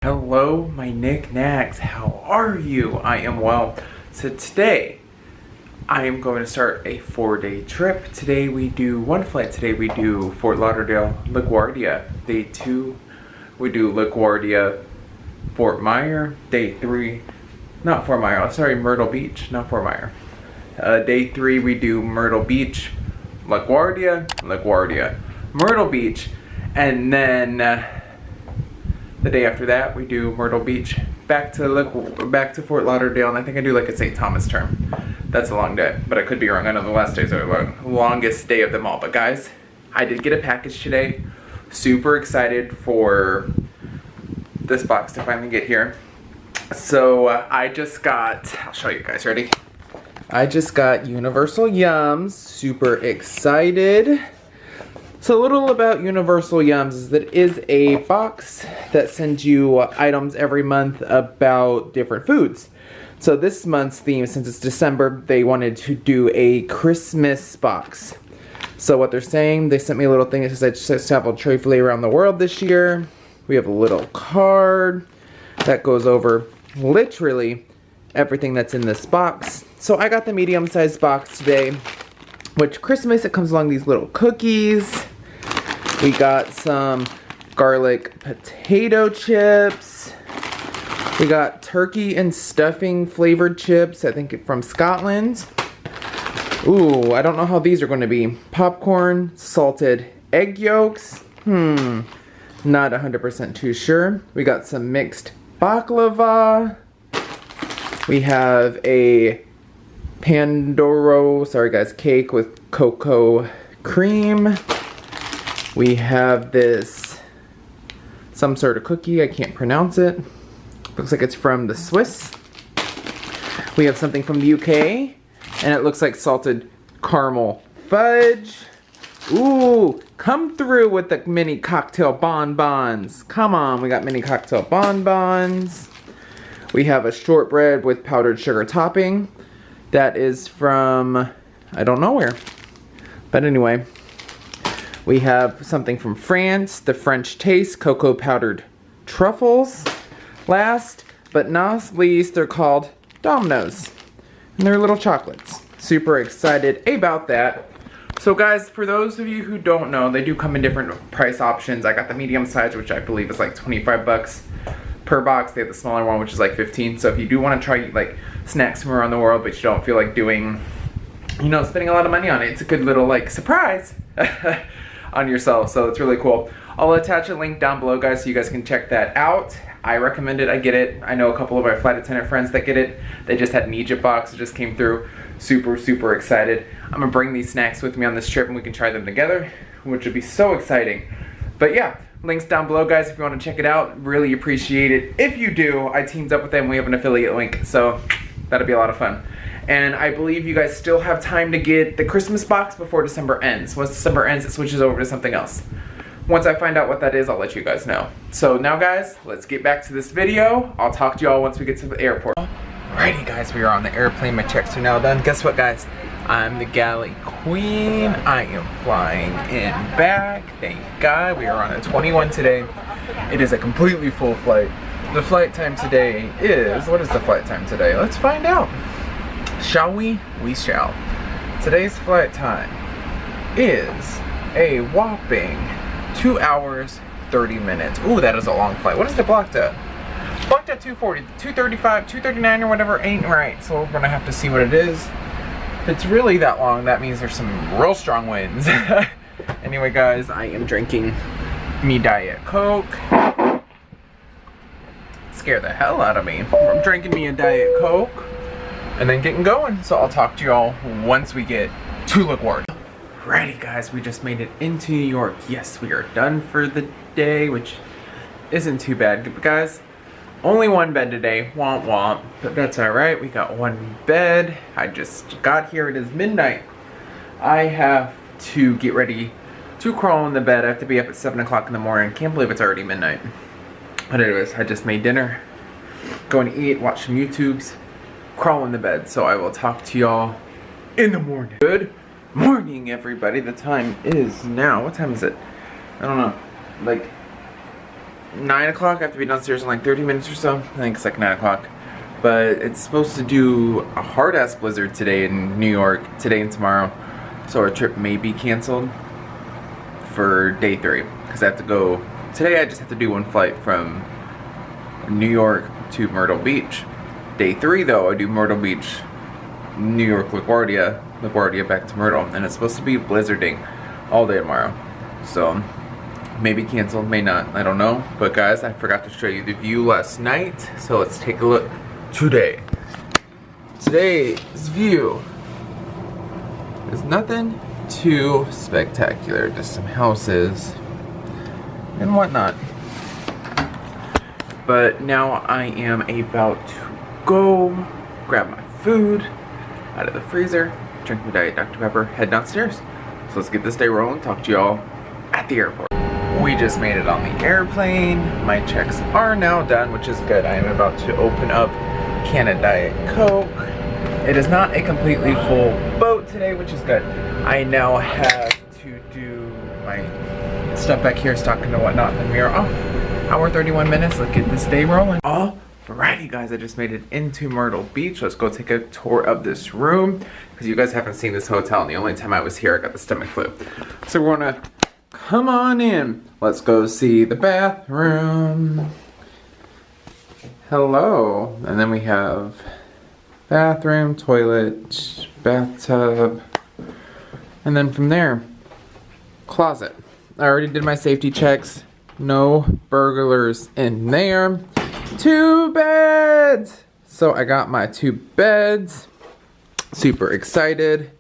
Hello, my Nick-Nacks. How are you? I am well. So today, I am going to start a 4-day trip. Today we do one flight. Today we do Fort Lauderdale, LaGuardia. Day 2, we do LaGuardia, Fort Myer. Day 3, not Fort Myer, sorry, Myrtle Beach, not Fort Myer. Day 3, we do Myrtle Beach, LaGuardia, Myrtle Beach, and then the day after that, we do Myrtle Beach, back to Fort Lauderdale, and I think I do like a St. Thomas term. That's a long day, but I could be wrong. I know the last days are the longest day of them all. But guys, I did get a package today. Super excited for this box to finally get here. So I just got, I'll show you guys, ready? I just got Universal Yums, super excited. So a little about Universal Yums is that it is a box that sends you items every month about different foods. So this month's theme, since it's December, they wanted to do a Christmas box. So what they're saying, they sent me a little thing that says I traveled traveled around the world this year. We have a little card that goes over literally everything that's in this box. So I got the medium-sized box today. Which Christmas, it comes along these little cookies. We got some garlic potato chips. We got turkey and stuffing flavored chips, I think from Scotland. Ooh, I don't know how these are going to be. Popcorn, salted egg yolks. Not 100% too sure. We got some mixed baklava. We have a Pandoro, sorry guys, cake with cocoa cream. We have this, some sort of cookie, I can't pronounce it. Looks like it's from the Swiss. We have something from the UK, and it looks like salted caramel fudge. Ooh, come through with the mini cocktail bonbons. Come on, we got mini cocktail bonbons. We have a shortbread with powdered sugar topping. That is from, I don't know where. But anyway, we have something from France, the French taste, cocoa powdered truffles. Last but not least, they're called Dominoes. And they're little chocolates. Super excited about that. So guys, for those of you who don't know, they do come in different price options. I got the medium size, which I believe is like 25 bucks per box. They have the smaller one, which is like 15. So if you do want to try like snacks from around the world, but you don't feel like doing, you know, spending a lot of money on it, it's a good little like surprise on yourself. So it's really cool. I'll attach a link down below, guys, so you guys can check that out. I recommend it. I get it. I know a couple of my flight attendant friends that get it. They just had an Egypt box. It just came through. Super excited. I'm gonna bring these snacks with me on this trip and we can try them together, which would be so exciting. But yeah, links down below, guys, if you want to check it out. Really appreciate it. If you do, I teamed up with them. We have an affiliate link, so that'll be a lot of fun. And I believe you guys still have time to get the Christmas box before December ends. Once December ends, it switches over to something else. Once I find out what that is, I'll let you guys know. So now, guys, let's get back to this video. I'll talk to y'all once we get to the airport. Alrighty, guys, we are on the airplane. My checks are now done. Guess what, guys? I'm the galley queen. I am flying in back. Thank God. We are on a 21 today. It is a completely full flight. The flight time today is, what is the flight time today? Let's find out. Shall we? We shall. Today's flight time is a whopping 2 hours, 30 minutes. Ooh, that is a long flight. What is the blocked at? Blocked at 240, 235, 239 or whatever ain't right. So we're gonna have to see what it is. If it's really that long, that means there's some real strong winds. Anyway, guys, I am drinking me Diet Coke. Scare the hell out of me. I'm drinking me a Diet Coke and then getting going. So I'll talk to y'all once we get to LaGuardia. Alrighty, guys, we just made it into New York. Yes, we are done for the day, which isn't too bad. But guys, only one bed today, womp womp, but that's alright. We got one bed. I just got here. It is midnight. I have to get ready to crawl in the bed. I have to be up at 7 o'clock in the morning. Can't believe it's already midnight. But anyways, I just made dinner. Going to eat, watch some YouTubes, crawl in the bed. So I will talk to y'all in the morning. Good morning, everybody. The time is now, what time is it? I don't know, like 9 o'clock. I have to be downstairs in like 30 minutes or so. I think it's like 9 o'clock. But it's supposed to do a hard-ass blizzard today in New York, today and tomorrow. So our trip may be canceled for day 3. Because I have to go, today I just have to do one flight from New York to Myrtle Beach. Day 3 though, I do Myrtle Beach, New York, LaGuardia, LaGuardia back to Myrtle. And it's supposed to be blizzarding all day tomorrow. So, maybe canceled, may not, I don't know. But guys, I forgot to show you the view last night. So let's take a look today. Today's view is nothing too spectacular. Just some houses and whatnot. But now I am about to go grab my food out of the freezer, drink my Diet Dr. Pepper, head downstairs. So let's get this day rolling, talk to y'all at the airport. We just made it on the airplane. My checks are now done, which is good. I am about to open up can of Diet Coke. It is not a completely full boat today, which is good. I now have to do my stuff back here, stocking and whatnot, and we are off. Hour 31 minutes, let's get this day rolling. Alrighty guys, I just made it into Myrtle Beach. Let's go take a tour of this room, because you guys haven't seen this hotel, and the only time I was here I got the stomach flu. So we're gonna come on in. Let's go see the bathroom. Hello. And then we have bathroom, toilet, bathtub, and then from there, closet. I already did my safety checks. No burglars in there. 2 beds. So I got my 2 beds. Super excited.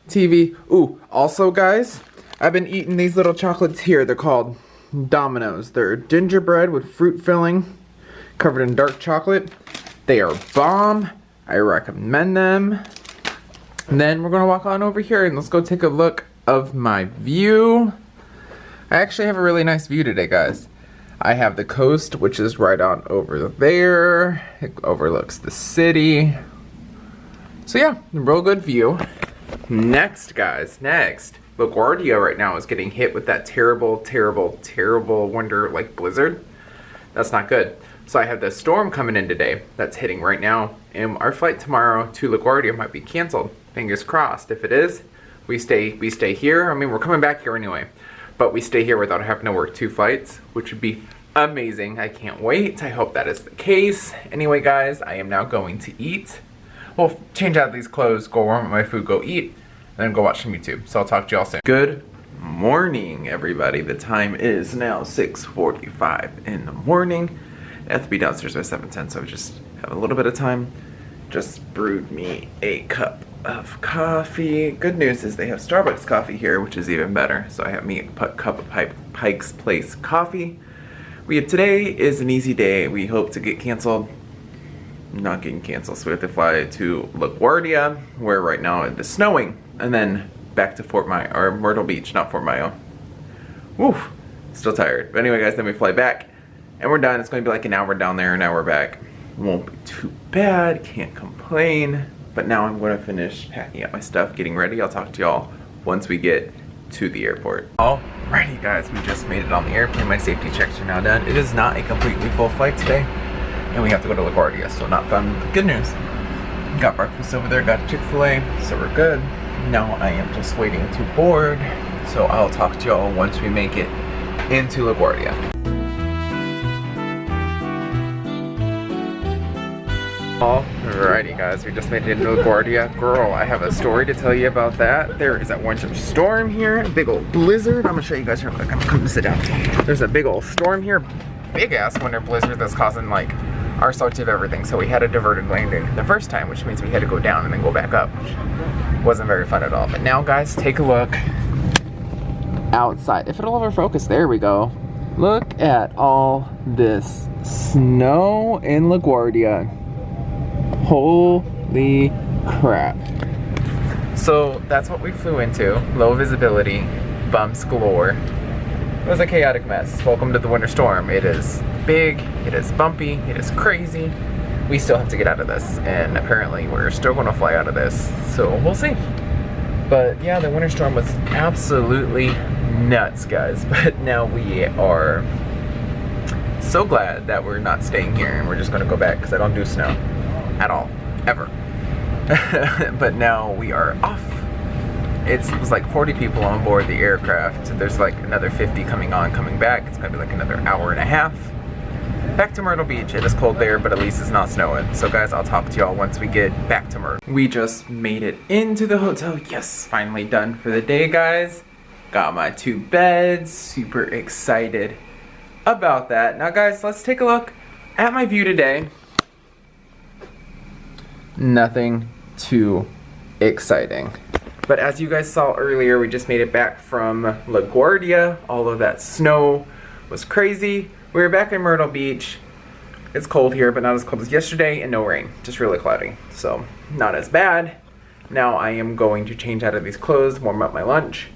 TV. Ooh, also guys, I've been eating these little chocolates here. They're called Domino's. They're gingerbread with fruit filling, covered in dark chocolate. They are bomb. I recommend them. And then we're gonna walk on over here and let's go take a look of my view. I actually have a really nice view today, guys. I have the coast, which is right on over there. It overlooks the city. So yeah, real good view. Next, guys, next. LaGuardia right now is getting hit with that terrible, terrible, terrible winter like blizzard. That's not good. So I have the storm coming in today that's hitting right now. And our flight tomorrow to LaGuardia might be canceled. Fingers crossed. If it is, we stay here. I mean, we're coming back here anyway. But we stay here without having to work 2 flights, which would be amazing. I can't wait. I hope that is the case. Anyway, guys, I am now going to eat. Well, change out these clothes, go warm up my food, go eat, and then go watch some YouTube. So I'll talk to y'all soon. Good morning, everybody. The time is now 6:45 in the morning. I have to be downstairs by 7:10, so I just have a little bit of time. Just brewed me a cup of coffee. Good news is they have Starbucks coffee here, which is even better. So I have me a cup of Pike's Place coffee. Today is an easy day. We hope to get canceled. Not getting canceled, so we have to fly to LaGuardia, where right now it is snowing, and then back to Myrtle Beach, not Fort Mayo. Woof, still tired. But anyway, guys, then we fly back, and we're done. It's going to be like an hour down there, an hour back. Won't be too bad. Can't complain. But now I'm going to finish packing up my stuff, getting ready. I'll talk to y'all once we get to the airport. Alrighty guys, we just made it on the airplane. My safety checks are now done. It is not a completely full flight today, and we have to go to LaGuardia, so not fun. Good news. Got breakfast over there, got Chick-fil-A, so we're good. Now I am just waiting to board, so I'll talk to y'all once we make it into LaGuardia. Alrighty guys, we just made it into LaGuardia. Girl, I have a story to tell you about that. There is a winter storm here, a big old blizzard. I'm gonna show you guys real quick. I'm gonna sit down. There's a big old storm here, big ass winter blizzard that's causing like our sorts of everything. So we had a diverted landing the first time, which means we had to go down and then go back up, which wasn't very fun at all. But now guys, take a look outside. If it'll ever focus, there we go. Look at all this snow in LaGuardia. Holy crap. So that's what we flew into. Low visibility, bumps galore. It was a chaotic mess. Welcome to the winter storm. It is big, it is bumpy, it is crazy. We still have to get out of this, and apparently we're still gonna fly out of this, so we'll see. But yeah, the winter storm was absolutely nuts, guys. But now we are so glad that we're not staying here and we're just gonna go back because I don't do snow at all, ever. But now we are off. It was like 40 people on board the aircraft. There's like another 50 coming back. It's gonna be like another hour and a half. Back to Myrtle Beach. It is cold there, but at least it's not snowing. So guys, I'll talk to y'all once we get back to Myrtle. We just made it into the hotel. Yes, finally done for the day, guys. Got my 2 beds. Super excited about that. Now guys, let's take a look at my view today. Nothing too exciting. But as you guys saw earlier, we just made it back from LaGuardia. All of that snow was crazy. We were back in Myrtle Beach. It's cold here, but not as cold as yesterday, and no rain. Just really cloudy, so not as bad. Now I am going to change out of these clothes, warm up my lunch.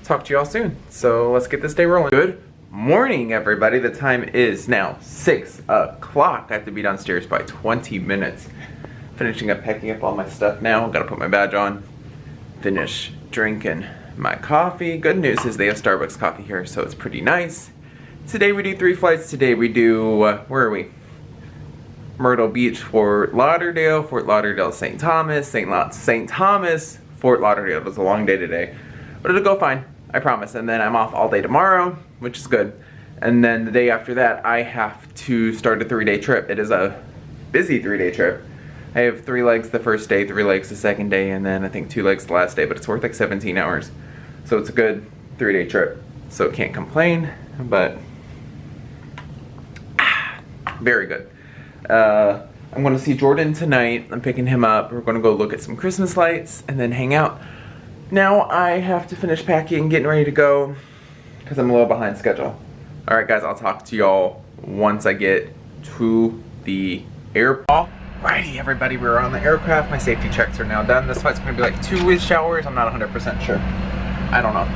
Talk to y'all soon. So let's get this day rolling. Good morning, everybody. The time is now 6 o'clock. I have to be downstairs by 20 minutes. Finishing up packing up all my stuff now. Gotta put my badge on. Finish drinking my coffee. Good news is they have Starbucks coffee here, so it's pretty nice. Today we do 3 flights. Today we do, where are we? Myrtle Beach, Fort Lauderdale, St. Thomas, St. Thomas, Fort Lauderdale. It was a long day today, but it'll go fine, I promise. And then I'm off all day tomorrow, which is good. And then the day after that, I have to start a 3-day trip. It is a busy 3-day trip. I have 3 legs the first day, 3 legs the second day, and then I think 2 legs the last day, but it's worth like 17 hours. So it's a good 3-day trip. So can't complain, but very good. I'm gonna see Jordan tonight. I'm picking him up. We're gonna go look at some Christmas lights and then hang out. Now I have to finish packing, getting ready to go, because I'm a little behind schedule. All right, guys, I'll talk to y'all once I get to the airport. Alrighty, everybody, we're on the aircraft. My safety checks are now done. This flight's gonna be like 2-ish hours. I'm not 100% sure. I don't know.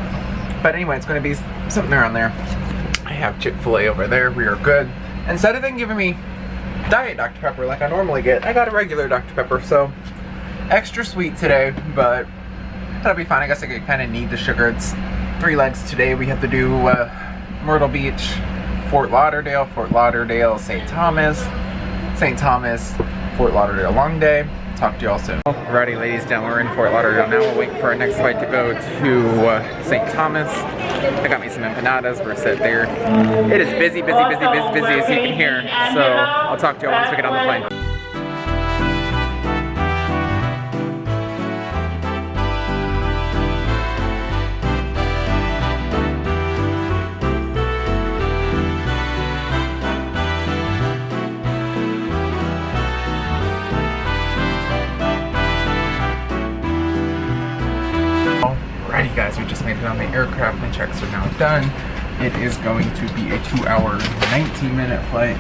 But anyway, it's gonna be something around there. I have Chick-fil-A over there. We are good. Instead of them giving me Diet Dr. Pepper like I normally get, I got a regular Dr. Pepper. So extra sweet today, but that'll be fine. I guess I kind of need the sugar. It's 3 legs today. We have to do Myrtle Beach, Fort Lauderdale, St. Thomas, Fort Lauderdale, long day. Talk to y'all soon. Alrighty, ladies and gentlemen, we're in Fort Lauderdale now. We'll wait for our next flight to go to St. Thomas. I got me some empanadas. We're set there. It is busy as you can hear. So I'll talk to y'all once we get on the plane. Alrighty, guys, we just made it on the aircraft. My checks are now done. It is going to be a 2-hour, 19-minute flight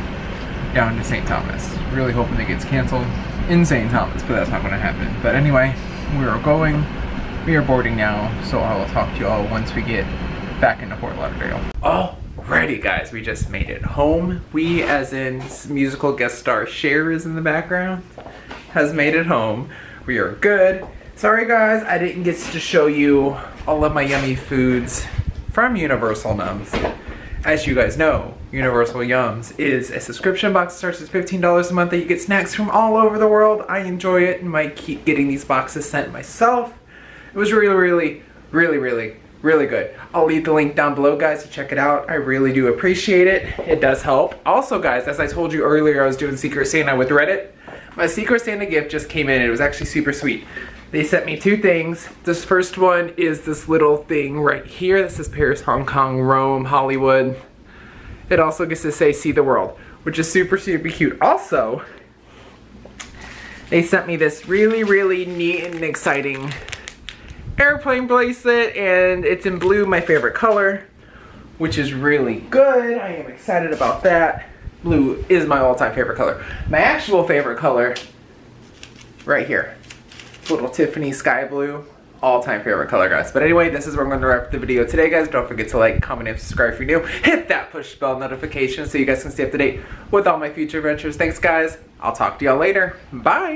down to St. Thomas. Really hoping it gets canceled in St. Thomas, but that's not going to happen. But anyway, we are going. We are boarding now, so I will talk to you all once we get back into Fort Lauderdale. Alrighty, guys, we just made it home. We, as in musical guest star Cher is in the background, has made it home. We are good. Sorry guys, I didn't get to show you all of my yummy foods from Universal Yums. As you guys know, Universal Yums is a subscription box that starts at $15 a month that you get snacks from all over the world. I enjoy it and might keep getting these boxes sent myself. It was really good. I'll leave the link down below, guys, to check it out. I really do appreciate it. It does help. Also, guys, as I told you earlier, I was doing Secret Santa with Reddit. My Secret Santa gift just came in. It was actually super sweet. They sent me 2 things. This first one is this little thing right here. This is Paris, Hong Kong, Rome, Hollywood. It also gets to say see the world, which is super cute. Also, they sent me this really neat and exciting airplane bracelet, and it's in blue, my favorite color, which is really good. I am excited about that. Blue is my all-time favorite color. My actual favorite color, right here. Little Tiffany sky blue, all-time favorite color, guys. But anyway, this is where I'm going to wrap the video today, guys. Don't forget to like, comment, and subscribe if you're new. Hit that push bell notification so you guys can stay up to date with all my future adventures. Thanks, guys. I'll talk to y'all later. Bye.